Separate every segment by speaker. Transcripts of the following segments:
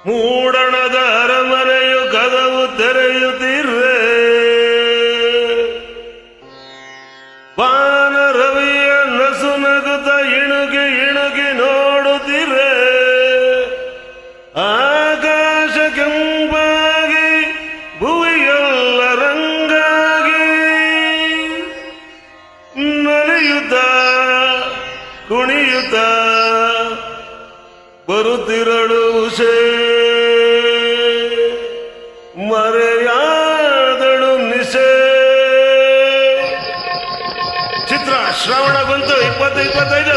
Speaker 1: ಮೂಡಣದ ಅರಮನೆಯು ಕದವು ತೆರೆಯುತ್ತಿರ್ರೆ ಬಾನ ರವಿಯ ನಸು ನಗುತ್ತ ಇಣುಗಿ ಇಣುಗಿ ನೋಡುತ್ತಿರೆ ಆಕಾಶ ಕೆಂಪಾಗಿ ಭುವಿಯೆಲ್ಲ ರಂಗಾಗಿ ನಲಿಯುತ್ತ ಕುಣಿಯುತ್ತ ಬರುತ್ತಿರಳು ಉಷೆ ಮರೆಯಾದಳು ನಿಶೆ. ಚಿತ್ರ ಶ್ರಾವಣ ಬಂತು 2025.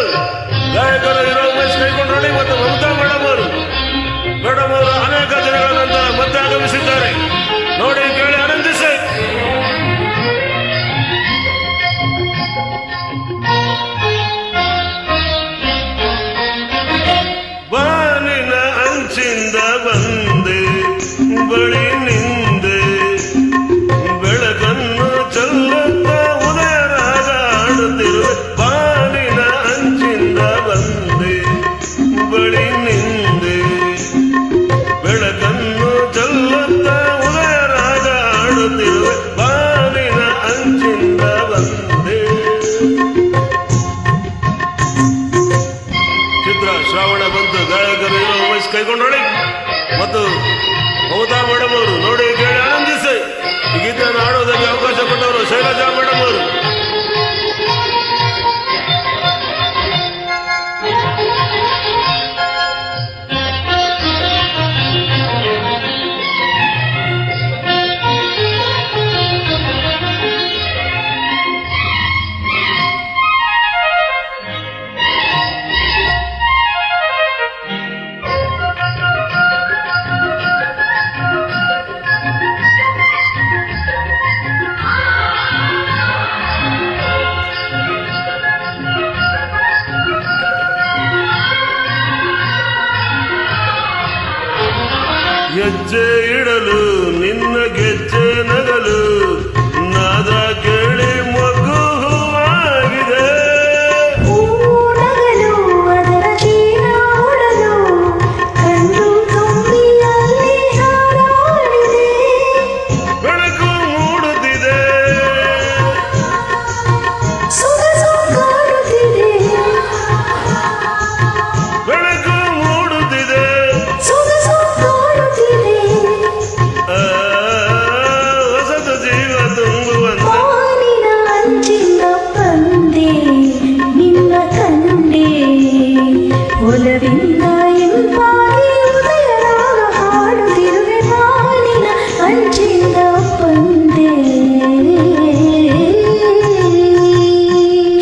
Speaker 1: ಗಾಯಕರು ಹೀರೋ ಉಮೇಶ್ ಕೈಗೊಂಡ್ರಳ್ಳಿ ಮತ್ತು ಮಮತಾ ಮೇಡಮ್ ಅವರು ಅನೇಕ ದಿನಗಳ ನಂತರ ಮತ್ತೆ ಆಗಮಿಸಿದ್ದಾರೆ. ನೋಡಿ ಕೇಳಿ ಆನಂದಿಸಿ. ಬಾನಿನ ಅಂಚಿಂದ ಬಂದೆ ಬಳಿ ನಿಂದೆ ಬೆಳಕನ್ನು ಚೆಲ್ಲುತ್ತ ಉದಯರಾಗ ಆಡುತ್ತಿರುವೆ. ಬಾನಿನ ಅಂಚಿಂದ ಬಂದೆ ಬಳಿ ನಿಂದೆ ಬೆಳಕನ್ನು ಚೆಲ್ಲುತ್ತ ಉದಯರಾಗ ಆಡುತ್ತಿರುವೆ. ಬಾನಿನ ಅಂಚಿಂದ ಬಂದೆ. ಚಿತ್ರ ಶ್ರಾವಣ ಬಂತು. ಗಾಯಕರು ಹೀರೋ ಉಮೇಶ್ ಕೈಗೊಂಡೊಳ್ಳಿ ಮತ್ತು ಮಮತಾ ಮೇಡಮ್ ಅವರು ನೋಡಿ ಕೇಳಿ ಆನಂದಿಸಿ. ಈ ಗೀತೆಯನ್ನು ಆಡೋದಕ್ಕೆ ಅವಕಾಶ ಕೊಟ್ಟವರು ಶೈಲಜಾ ಮೇಡಮ್ ಅವರು. ಹೆಜ್ಜೆ ಇಡಲು ನಿನ್ನ ಗೆಜ್ಜೆ ನಗಲು ನಾದ ಕೇಳಿ ಮಗು ಹೂವಾಗಿದೆ. ಬೆಳಕು ಮೂಡುತ್ತಿದೆ ಬೆಳಕು ಮೂಡುತ್ತಿದೆ ಹೊಸದು ಜೀವ ತುಂಬುವಂತೆ.
Speaker 2: ನಿನ್ನ ಕಂಡೆ ಒಲವಿಂದ ಎಂಪಾಗಿ ಉದಯರಾಗ ಹಾಡುತ್ತಿರುವೆ. ಬಾನಿನ ಅಂಚಿಂದ ಬಂದೆ.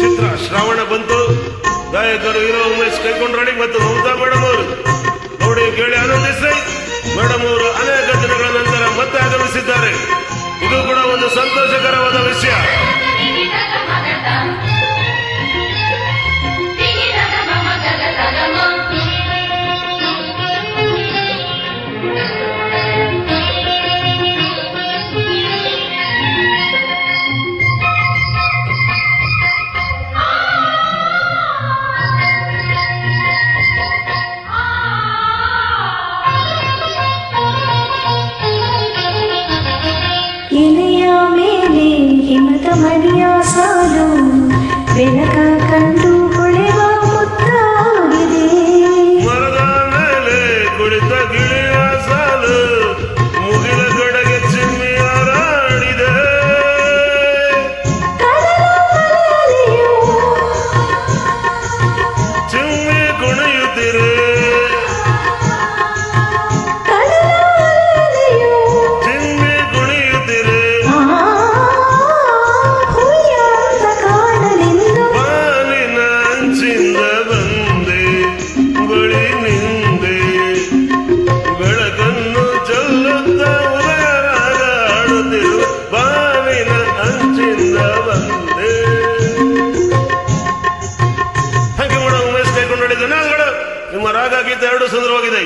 Speaker 1: ಚಿತ್ರ ಶ್ರಾವಣ ಬಂತು. ಗಾಯಕರು ಹೀರೋ ಉಮೇಶ್ ಕೈಗೊಂಡ್ರಳ್ಳಿ ಮತ್ತು ಮಮತಾ ಮೇಡಮ್ ಅವರು ನೋಡಿ ಕೇಳಿ ಆನಂದಿಸಿ. ಮೇಡಮ್ ಅವರು ಅನೇಕ ದಿನಗಳ ನಂತರ ಮತ್ತೆ ಆಗಮಿಸಿದ್ದಾರೆ. ಇದು ಕೂಡ ಒಂದು ಸಂತೋಷಕರವಾದ ವಿಷಯ.
Speaker 2: ಎಲೆಯ ಮೇಲೆ ಹಿಮದ ಮನೆಯ ಸಾಲು ಬೆಳಕ ಕಂಡು ಹೊಳೆವ ಮುತ್ತಾಗಿದೆ.
Speaker 1: ಮರದ ಮೇಲೆ ಕುಳಿತ ಗಿಳಿಯ ಸಾಲು ಮುಗಿದ ಕಡೆಗೆ ಚಿಮ್ಮಿ ಹಾರಾಡಿದೆ. ಚಿಮ್ಮಿ ಕುಣಿಯುತ್ತಿರೆ ಚಿಮ್ಮಿ ಕುಣಿಯುತ್ತಿರೆ. ಬಾನಿನ ಅಂಚಿಂದ ಬಂದೆ ಬಳಿ ನಿಂದೆ ಬೆಳಕನ್ನು ಚೆಲ್ಲುತ್ತ ಉದಯರಾಗ ಆಡುತ್ತಿರುವ. ಬಾನಿನ ಅಂಚಿಂದ ಬಂದೆ. ಹಾಗೆ ಮೇಡಮ್ ಉಮೇಶ್ ಕೈಗೊಂಡಿದ್ದ ನಿಮ್ಮ ರಾಗ ಗೀತೆ ಎರಡು ಸುಂದರವಾಗಿದೆ.